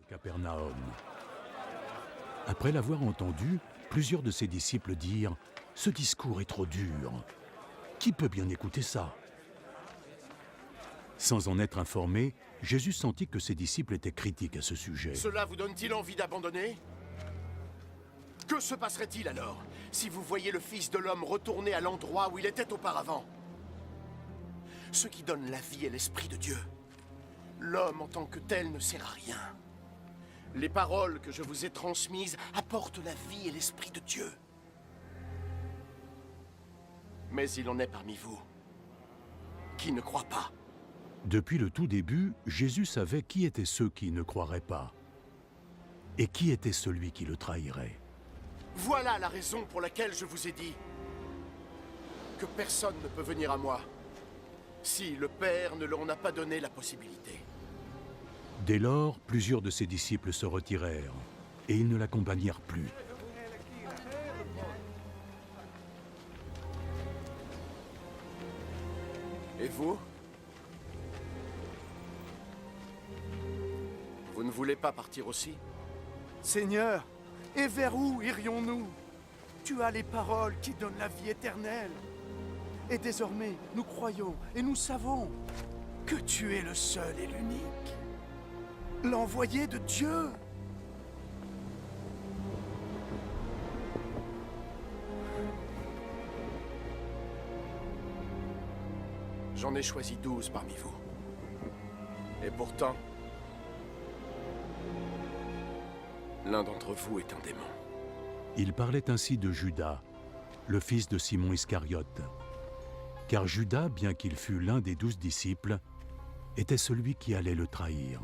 Capernaum. Après l'avoir entendu, plusieurs de ses disciples dirent « Ce discours est trop dur. Qui peut bien écouter ça ?» Sans en être informé, Jésus sentit que ses disciples étaient critiques à ce sujet. Cela vous donne-t-il envie d'abandonner? Que se passerait-il alors, si vous voyez le Fils de l'homme retourner à l'endroit où il était auparavant? Ce qui donne la vie est l'Esprit de Dieu. L'homme en tant que tel ne sert à rien. Les paroles que je vous ai transmises apportent la vie et l'Esprit de Dieu. Mais il en est parmi vous qui ne croient pas. Depuis le tout début, Jésus savait qui étaient ceux qui ne croiraient pas et qui était celui qui le trahirait. Voilà la raison pour laquelle je vous ai dit que personne ne peut venir à moi si le Père ne leur en a pas donné la possibilité. Dès lors, plusieurs de ses disciples se retirèrent et ils ne l'accompagnèrent plus. Et vous? Vous ne voulez pas partir aussi? Seigneur, et vers où irions-nous? Tu as les paroles qui donnent la vie éternelle. Et désormais, nous croyons et nous savons que tu es le seul et l'unique, l'envoyé de Dieu. J'en ai choisi 12 parmi vous. Et pourtant, l'un d'entre vous est un démon. Il parlait ainsi de Judas, le fils de Simon Iscariote. Car Judas, bien qu'il fût l'un des 12 disciples, était celui qui allait le trahir.